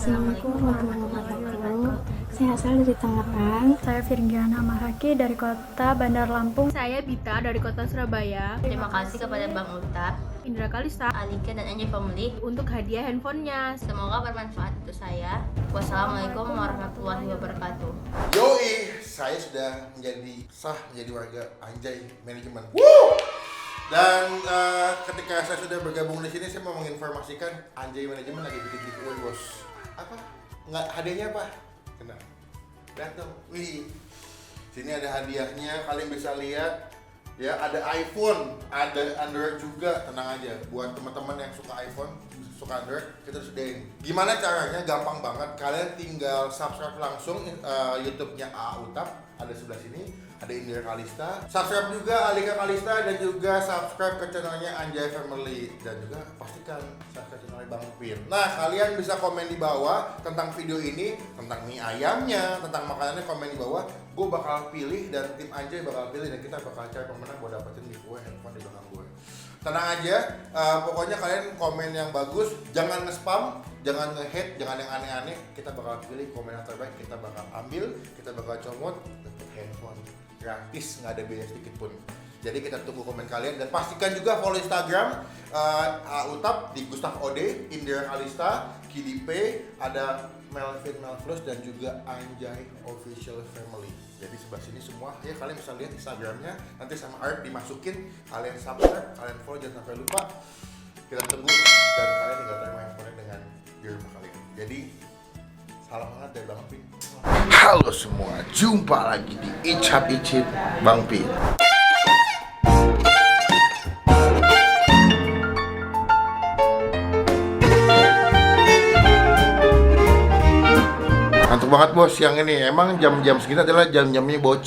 Assalamualaikum warahmatullahi wabarakatuh. Saya asal dari Tangerang. Saya Virgiana Mahaki dari kota Bandar Lampung. Saya Bita dari kota Surabaya. Terima kasih kepada Bang Uta, Indra Kalista Alika, dan Anjay Family. untuk hadiah handphonenya. Semoga bermanfaat untuk saya. Wassalamualaikum warahmatullahi wabarakatuh. Yoi, saya sudah menjadi warga Anjay Manajemen. Dan ketika saya sudah bergabung di sini, saya mau menginformasikan Anjay Manajemen lagi bikin giveaway, bos. Apa? Nggak, hadiahnya apa? Kenal. Lihat dong. Wih. Sini ada hadiahnya, kalian bisa lihat. Ya, ada iPhone, ada Android juga. Tenang aja, buat teman-teman yang suka iPhone, suka Android, kita sediain. Gimana caranya? Gampang banget. Kalian tinggal subscribe langsung YouTube-nya AA Utap, ada sebelah sini. Ada Indra Kalista. Subscribe juga Alika Kalista, dan juga subscribe ke channelnya Anjay Family, dan juga pastikan subscribe channelnya Bang Pin. Nah, kalian bisa komen di bawah tentang video ini, tentang mie ayamnya, tentang makanannya, komen di bawah. Gue bakal pilih dan tim Anjay bakal pilih, dan kita bakal cari pemenang buat dapetin giveaway handphone di belakang gue. Tenang aja, pokoknya kalian komen yang bagus, jangan nge-spam, jangan nge-hate, jangan yang aneh-aneh. Kita bakal pilih komen yang terbaik, kita bakal ambil, kita bakal comot, dapet handphone gratis, nggak ada biaya sedikit pun. Jadi kita tunggu komen kalian, dan pastikan juga follow Instagram Utap di Gustaf Ode, Indra Kalista, Kidipe, ada Melvin Melflus, dan juga Anjay Official Family. Jadi sebelah sini semua, ya kalian bisa lihat Instagramnya, nanti sama art dimasukin, kalian subscribe, kalian follow, jangan sampai lupa. Kita tunggu, dan kalian tinggal terima handphone dengan di rumah kalian. Jadi salam hangat dari Bang Pin. Halo semua, jumpa lagi di Icap Icip Bang Pin. Ngantuk banget bos, yang ini emang jam-jam segini adalah jam-jamnya bobo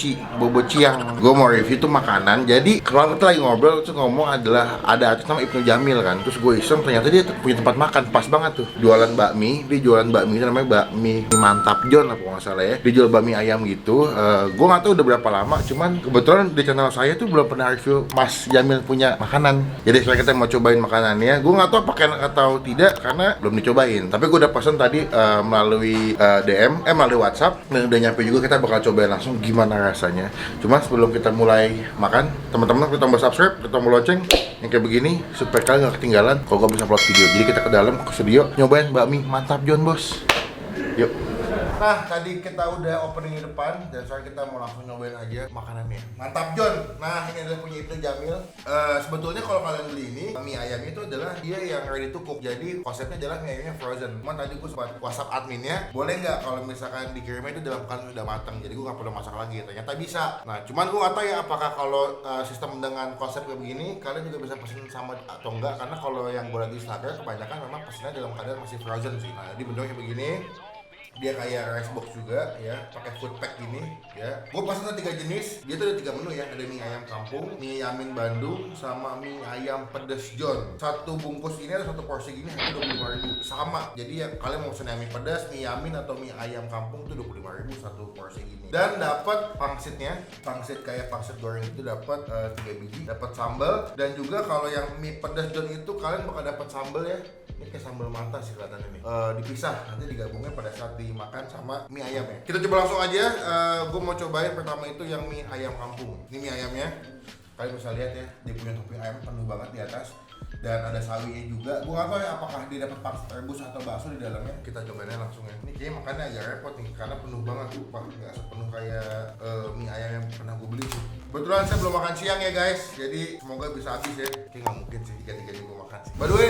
ciang. Gue mau review tuh makanan. Jadi kalau kita lagi ngobrol tuh ngomong adalah ada artis nama Ibnu Jamil kan. Terus gue iseng, ternyata dia punya tempat makan pas banget tuh. Jualan bakmi, dia jualan bakmi namanya bakmi Mantap John apa nggak salah ya. Dia jual bakmi ayam gitu. Gue nggak tahu udah berapa lama. Cuman kebetulan di channel saya tuh belum pernah review Mas Jamil punya makanan. Jadi sekarang kita mau cobain makanannya. Gue nggak tahu pakai atau tidak karena belum dicobain. Tapi gue udah pesan tadi melalui melalui WhatsApp, dan udah nyampe juga. Kita bakal cobain langsung gimana rasanya. Cuma sebelum kita mulai makan, teman-teman kita tombol subscribe, kita tombol lonceng yang kayak begini supaya kalian nggak ketinggalan kalau gue bisa upload video. Jadi kita ke dalam ke studio nyobain bakmi Mantap John, bos. Yuk. Nah, tadi kita udah opening di depan, dan sekarang kita mau langsung nyobain aja makanannya. Mantap John. Nah, ini adalah punya Ibnu Jamil. Sebetulnya kalau kalian beli ini, mie ayam itu adalah dia yang ready to cook. Jadi konsepnya adalah mie ayamnya frozen. Cuman tadi gue sempat WhatsApp adminnya, boleh nggak kalau misalkan dikirimnya itu dalam keadaan sudah matang. Jadi gue nggak perlu masak lagi. Ternyata bisa. Nah, cuman gue nggak tahu ya apakah kalau sistem dengan konsep kayak begini, kalian juga bisa pesen sama atau enggak. Karena kalau yang gue lihat di Instagram, kebanyakan memang pesennya dalam keadaan masih frozen sih. Nah, jadi bentuknya kayak begini. Dia kayak rice box juga ya, pakai food pack gini ya. Gue pesan 3 jenis, dia tuh ada 3 menu ya. Ada mie ayam kampung, mie yamin Bandung, sama mie ayam pedes John. Satu bungkus ini atau satu porsi gini harga 25.000 sama. Jadi ya kalian mau pesen yang mie pedas, mie yamin atau mie ayam kampung tuh 25.000 satu porsi gini. Dan dapat pangsitnya, pangsit kayak pangsit goreng itu dapat 3 biji, dapat sambal. Dan juga kalau yang mie pedas John itu kalian bakal dapat sambal ya. Ini kayak sambal mata sih kelihatannya nih. Dipisah, nanti digabungnya pada saat dimakan sama mie ayam ya. Kita coba langsung aja. Gue mau cobain pertama itu yang mie ayam kampung. Ini mie ayamnya, kalian bisa lihat ya, dia punya topping ayam penuh banget di atas. Dan ada sawinya juga. Gue nggak tahu ya apakah dia dapat pangsit rebus atau bakso di dalamnya. Kita cobainnya langsung ya. Ini kayaknya makannya agak repot nih karena penuh banget tuh. Wah, nggak sepenuh kayak mie ayam yang pernah gue beli sih. Kebetulan saya belum makan siang ya guys, jadi semoga bisa habis ya. Kayaknya nggak mungkin sih tiga-tiganya gue makan sih. By the way,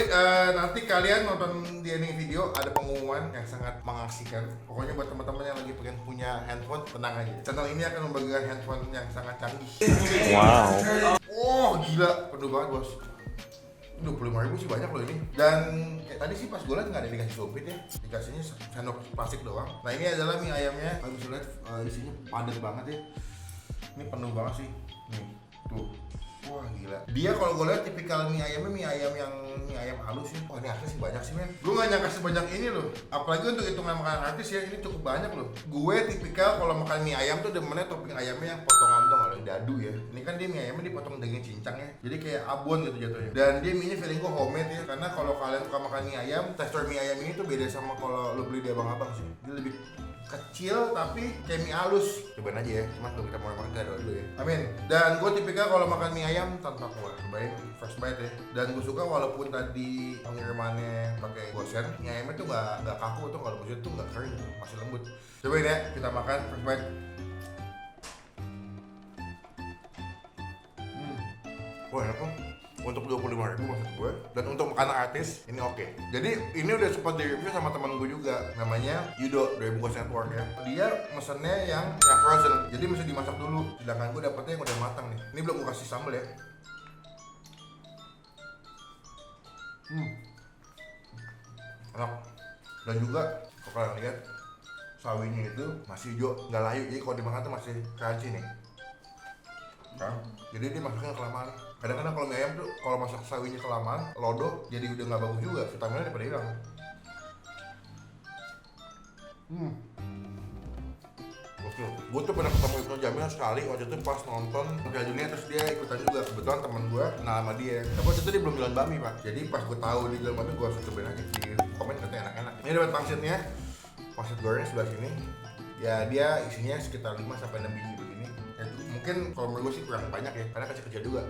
nanti kalian nonton di ending video ada pengumuman yang sangat mengasihkan. Pokoknya buat teman-teman yang lagi pengen punya handphone, tenang aja. Channel ini akan membagikan handphone yang sangat canggih. Wow. Oh gila, penuh banget bos. 25.000 sih banyak loh ini. Dan kayak tadi sih pas gue liat nggak ada dikasih sumpit ya, dikasihnya sendok plastik doang. Nah ini adalah mie ayamnya, kalian bisa lihat isinya padat banget ya. Ini penuh banget sih, nih tuh. Wah gila. Dia kalau gue lihat tipikal mie ayamnya mie ayam halus ya. Wah ini asli sih banyak sih men. Gue gak nyangka sebanyak ini loh. Apalagi untuk hitungan makanan artis ya, ini cukup banyak loh. Gue tipikal kalau makan mie ayam tuh demennya topping ayamnya yang potongan dong, kalau dadu ya. Ini kan dia mie ayamnya dipotong daging cincang ya. Jadi kayak abon gitu jatuhnya. Dan dia mie nya feeling gue homemade ya. Karena kalau kalian suka makan mie ayam, tekstur mie ayam ini tuh beda sama kalau lo beli di abang-abang sih. Dia lebih kecil tapi kayak mie halus. Cobain aja ya, cuman kalau kita mau makan kita doa dulu ya. Amin. Dan gue tipikal kalau makan mie ayam tanpa kuah, cobain first bite ya. Dan gue suka walaupun tadi pengirimannya pakai gosen, mie ayamnya tuh nggak kaku tuh, kalau maksudnya tuh nggak kering, masih lembut. Cobain ya, kita makan first bite. Wah enak kok. Untuk 25.000 maksud gue, dan untuk makanan artis ini oke. Jadi ini udah sempat di-review sama teman gue juga, namanya Yudo dari Bungkus Network ya. Dia mesennya yang frozen, jadi mesti dimasak dulu. Sedangkan gue dapetnya yang udah matang nih. Ini belum gue kasih sambal ya. Enak. Dan juga kalau kalian lihat sawinya itu masih hijau, nggak layu. Jadi kalau dimakan tuh masih crunchy nih. Kan? Jadi dia masaknya kelamaan. Kadang-kadang kalau mie ayam tuh kalau masak sawinya kelamaan, lodo jadi udah nggak bagus juga, vitaminnya daripada hilang. Oke, gue tuh pernah ketemu Ibnu Jamil sekali waktu itu pas nonton Piala Dunia, terus dia ikutan juga. Kebetulan temen gue kenal sama dia. Tapi waktu itu dia belum jualan bami pak. Jadi pas gue tahu dia jualan bami, gue langsung cobain aja. Di komen katanya enak-enak. Ini dapat pangsitnya, pangsit gorengnya sebelah sini. Ya dia isinya sekitar 5-6 biji begini. Ya, mungkin kalau menurut gue sih kurang banyak ya, karena kecil-kecil juga.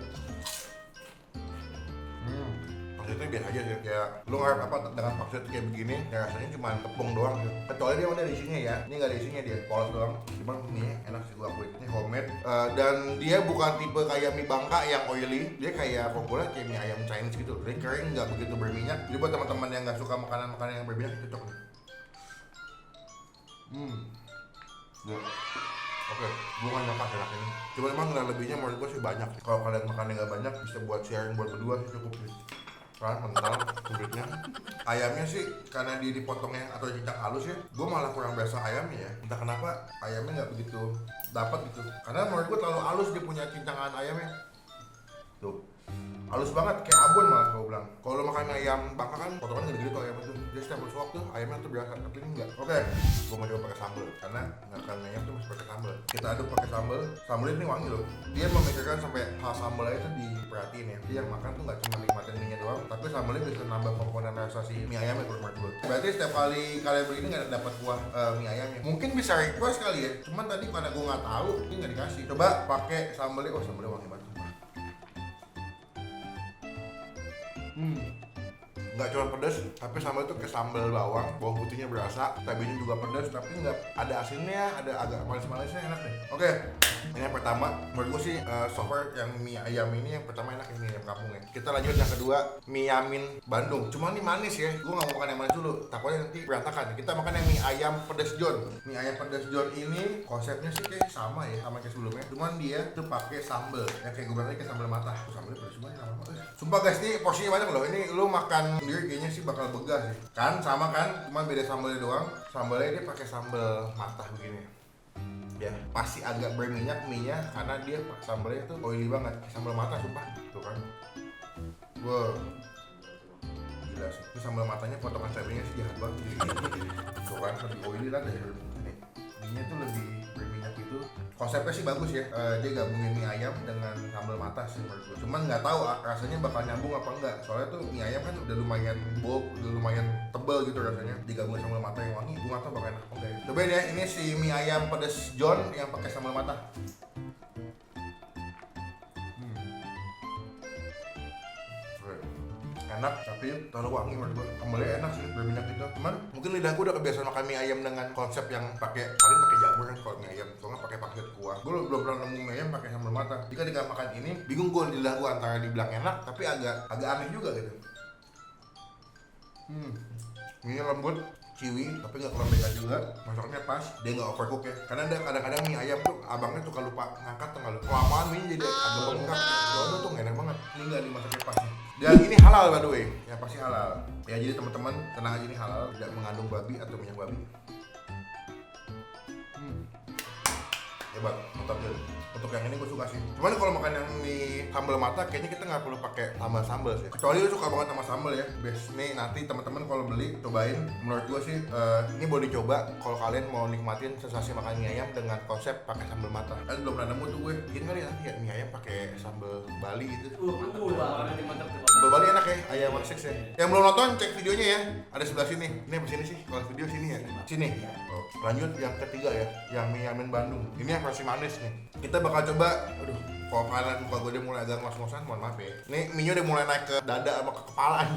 Pangsitnya biasa aja sih, kayak lu ngarep apa dengan pangsit kayak begini, ya rasanya cuma tepung doang gitu. Kecuali dia ada isinya ya, ini nggak ada isinya, dia polos doang. Cuman ini enak sih gue akuin, ini homemade. Dan dia bukan tipe kayak mie Bangka yang oily, dia kayak pokoknya kayak mie ayam Chinese gitu. Dia kering, nggak begitu berminyak. Jadi buat teman-teman yang nggak suka makanan-makanan yang berminyak, cocok nih. Oke, gue gak nyangka enak ini. Cuma emang nggak lebihnya menurut gue sih banyak. Kalau kalian makannya nggak banyak, bisa buat sharing buat berdua sih cukup sih. Kan kental kulitnya. Ayamnya sih karena dia dipotongnya atau cincang halus ya, gue malah kurang biasa ayamnya ya. Entah kenapa ayamnya nggak begitu dapat gitu. Karena menurut gue terlalu halus dia punya cincangan ayamnya. Tuh, halus banget kayak abon malah gue bilang. Kalau makan ayam Bangka kan potongannya gede-gede tuh ayamnya tuh. Dia setiap suap tuh ayamnya tuh biasa, tapi ini enggak. Oke, gue mau coba pakai sambal karena makan ayam tuh masih pakai sambal. Kita aduk pakai sambal. Sambal ini wangi loh. Dia memikirkan sampai hal sambalnya itu diperhatiin ya. Dia yang makan tuh nggak cuma nikmatin mie-nya doang, tapi sambalnya bisa nambah komponen rasa si mie ayamnya kalau menurut gue. Berarti setiap kali kalian beli ini nggak dapat kuah mie ayamnya. Mungkin bisa request kali ya. Cuman tadi karena gue nggak tahu, ini nggak dikasih. Coba pakai sambalnya. Oh sambalnya wangi banget. Nggak cuma pedas, tapi sambal itu kayak sambal bawang putihnya berasa, cabenya juga pedas, tapi nggak ada asinnya, ada agak manis-manisnya, enak deh. Oke, ini yang pertama, menurut gue sih so far yang mie ayam ini yang pertama enak, ini ayam kampung ya. Kita lanjut yang kedua, mie yamin Bandung. Cuma ini manis ya, gue nggak mau makan yang manis dulu, takutnya nanti berantakan. Kita makan yang mie ayam pedas John. Mie ayam pedas John ini konsepnya sih kayak sama ya, sama kayak sebelumnya. Cuman dia tuh pakai sambal, yang kayak gue bilang tadi kayak sambal matah. Sambalnya pedas banget, sumpah guys, ini porsinya banyak loh. Ini lu makan sendiri kayaknya sih bakal begah sih. Kan sama kan, cuma beda sambalnya doang. Sambalnya dia pakai sambal matah begini. Ya, pasti agak berminyak mie-nya karena dia sambalnya tuh oily banget. Sambal matah sumpah. Tuh kan. Wow. Gila sih. Ini sambal matanya potongan cabenya sih jahat banget. Tuh kan, lebih oily lah dari ini. Mie-nya tuh lebih berminyak gitu. Konsepnya sih bagus ya, dia gabungin mie ayam dengan sambal matah sih menurut gue. Cuman nggak tahu rasanya bakal nyambung apa enggak. Soalnya tuh mie ayam kan udah lumayan bulk, udah lumayan tebel gitu rasanya. Digabungin sambal matah yang wangi, gue nggak tahu bakal enak apa enggak. Cobain ya, ini si mie ayam pedas John yang pakai sambal matah. Enak tapi terlalu wangi menurut gue. Sambalnya enak sih, berminyak gitu. Cuman mungkin lidah gue udah kebiasaan makan mie ayam dengan konsep yang paling pakai jamur kan kalau mie ayam. Soalnya pakai pangsit kuah. Gue belum pernah nemu mie ayam pakai sambal matah. Jika makan ini, bingung gue lidah gue antara dibilang enak tapi agak aneh juga gitu. Mie lembut, ciwi, tapi nggak kelembekan juga. Masaknya pas, dia nggak overcook ya. Karena ada kadang-kadang mie ayam tuh abangnya tuh kalau lupa ngangkat tuh kalau kelamaan mie jadi agak bengkak. Kalau tuh nggak enak banget. Ini nggak dimasaknya pas. Dan ini halal by the way, ya pasti halal. Ya jadi teman-teman tenang aja, ini halal, tidak mengandung babi atau minyak babi. Ya Coba nonton. Untuk yang ini gue suka sih. Cuman kalau makan yang mie sambal mata kayaknya kita nggak perlu pakai sambal sih. Kecuali lu suka banget sama sambal ya. Best nih nanti teman-teman kalau beli cobain. Menurut gue sih ini boleh dicoba kalau kalian mau nikmatin sensasi makan mie ayam dengan konsep pakai sambal mata. Kan belum pernah nemu tuh gue. Bikin kali nanti ya mie ayam pakai sambal Bali gitu. Sambal Bali enak ya, ayam marsik ya. Yang belum nonton cek videonya ya. Ada sebelah sini. Ini apa sini sih? Kalau video sini ya. Sini. Oh. Lanjut yang ketiga ya, yang mie Yamin Bandung. Ini yang versi manis nih. Kita bakal coba. Aduh, kalau kalian muka gue udah mulai agak ngos-ngosan, mohon maaf ya. Nih mie udah mulai naik ke dada sama ke kepala.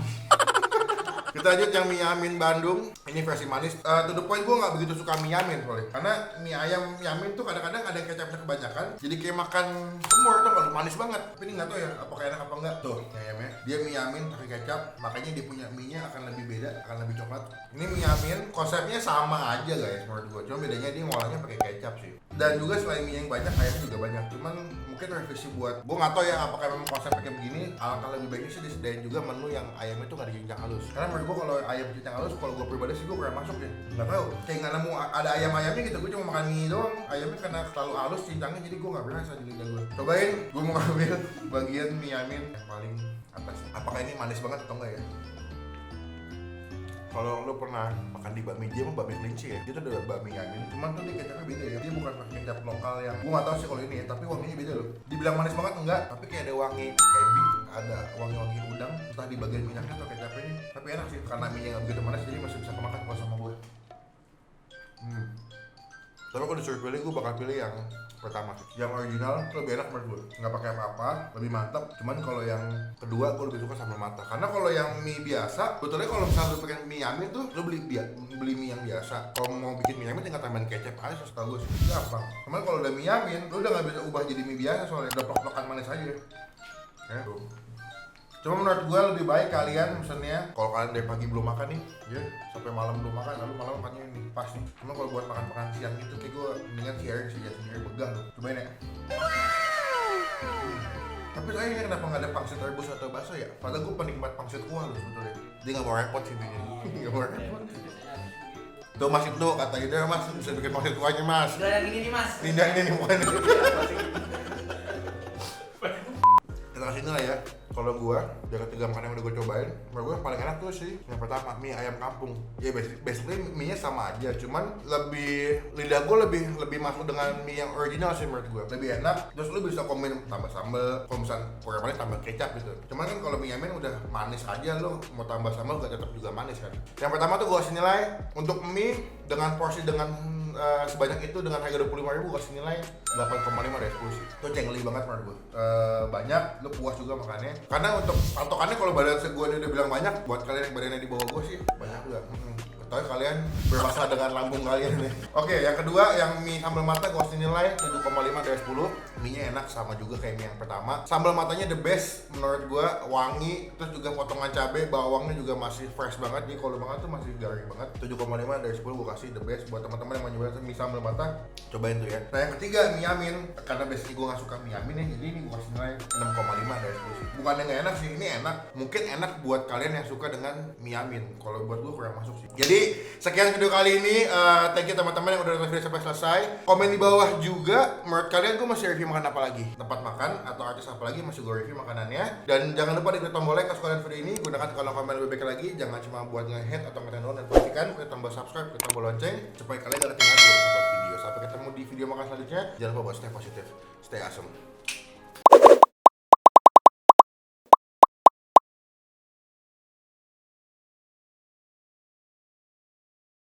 Kita lanjut yang mie Yamin Bandung. Ini versi manis. To the point gue nggak begitu suka mie Yamin soalnya. Karena mie ayam Yamin tuh kadang-kadang ada yang kecapnya kebanyakan. Jadi kayak makan semur tuh kalau manis banget. Tapi ini nggak tahu ya apakah enak apa enggak. Tuh mie ayamnya. Dia mie Yamin pakai kecap. Makanya dia punya mie-nya akan lebih beda, akan lebih coklat. Ini mie Yamin konsepnya sama aja guys menurut gue. Cuma bedanya dia ngolahnya pakai kecap sih. Dan juga selain mie yang banyak, ayamnya juga banyak. Cuman mungkin revisi buat gue nggak tahu ya apakah memang konsepnya kayak begini. Alangkah lebih baiknya sih disediain juga menu yang ayamnya tuh nggak dijinjang halus. Karena menurut gue kalau ayam cincang halus, kalau gue pribadi sih gue kurang masuk ya. Nggak tahu, kayak nggak nemu ada ayamnya gitu. Gue cuma makan mie doang. Ayamnya karena terlalu halus cincangnya, jadi gue nggak berasa di lidah gue. Cobain, gue mau ngambil bagian mie Yamin yang paling atas. Apakah ini manis banget atau enggak ya? Kalau lo pernah makan di bakmi Jia sama bakmi kelinci ya, dia tuh ada bakmi Yamin, cuman tuh dia kecapnya beda ya. Dia bukan pakai kecap lokal yang gue nggak tahu sih kalau ini ya, tapi wanginya beda loh. Dibilang manis banget enggak, tapi kayak ada wangi ebi, ada wangi udang, entah di bagian minyaknya atau kecapnya. Tapi enak sih karena mie nya nggak begitu manis, jadi masih bisa kemakan kalau sama gue. Tapi kalau disuruh pilih, gue bakal pilih yang pertama sih. Yang original tuh lebih enak menurut gue, nggak pakai apa-apa, lebih mantap. Cuman kalau yang kedua gue lebih suka sambal mata. Karena kalau yang mie biasa, betulnya kalau misalnya lu pengen mie Yamin tuh, lu beli mie yang biasa. Kalau mau bikin mie Yamin tinggal tambahin kecap aja, setahu gue sih gampang. Cuman kalau udah mie Yamin, lu udah nggak bisa ubah jadi mie biasa soalnya udah plok-plokan manis aja. Ya tuh. Cuma menurut gue lebih baik kalian misalnya kalau kalian dari pagi belum makan nih, ya sampai malam belum makan, lalu malam makannya ini pas nih. Cuma kalau buat makan siang gitu, kayak gue mendingan sharing sih ya sendiri begah loh. Cobain ya. Tapi sayangnya kenapa nggak ada pangsit rebus atau bakso ya? Padahal gue penikmat pangsit kuah loh sebetulnya. Dia nggak mau repot sih ini. Nggak mau repot. Tuh Mas itu kata gitu ya Mas, bisa bikin pangsit kuahnya Mas. Udah yang ini nih Mas. Ini nih bukan ini. Kita kasih lah ya. Kalau gue, dari ketiga makanan yang udah gue cobain, menurut gue yang paling enak tuh sih yang pertama, mie ayam kampung. Ya basically mie-nya sama aja, cuman lidah gue lebih masuk dengan mie yang original sih menurut gue. Lebih enak, terus lu bisa komen tambah sambal, kalau misalnya kurang manis tambah kecap gitu. Cuman kan kalau mie Yamin udah manis aja, lu mau tambah sambal gak tetap juga manis kan. Yang pertama tuh gue kasih nilai untuk mie dengan porsi dengan sebanyak itu dengan harga 25.000 gue kasih nilai 8,5 dari 10 sih. Itu cengli banget menurut gue. Banyak, lu puas juga makannya. Karena untuk patokannya kalau badan gue udah bilang banyak, buat kalian yang badannya di bawah gue sih banyak juga. Ketahui kalian bermasalah dengan lambung kalian nih. Oke, yang kedua yang mie sambal mata gue kasih nilai 7,5 dari 10. Mie-nya enak sama juga kayak mie yang pertama. Sambal matanya the best menurut gue, wangi, terus juga potongan cabai, bawangnya juga masih fresh banget. Jadi kalau banget tuh masih garing banget. 7,5 dari 10 gue kasih the best buat teman-teman yang mau nyobain mie sambal mata. Cobain tuh ya. Nah yang ketiga mie Yamin, karena basically gue gak suka mie Yamin ya, jadi ini gue kasih nilai 6,5 dari 10 sih. Bukannya gak enak sih, ini enak. Mungkin enak buat kalian yang suka dengan mie Yamin. Kalau buat gue kurang masuk sih. Jadi sekian video kali ini. Thank you teman-teman yang udah nonton video sampai selesai. Komen di bawah juga menurut kalian gue masih review makan apa lagi, tempat makan atau artis apa lagi masih gue review makanannya. Dan jangan lupa diklik tombol like kalau kalian video ini. Gunakan kolom komen lebih baik lagi. Jangan cuma buat nge-hate atau nge-turn on, dan pastikan klik tombol subscribe, klik tombol lonceng supaya kalian gak ketinggalan buat video. Sampai ketemu di video makan selanjutnya. Jangan lupa buat stay positif, stay awesome.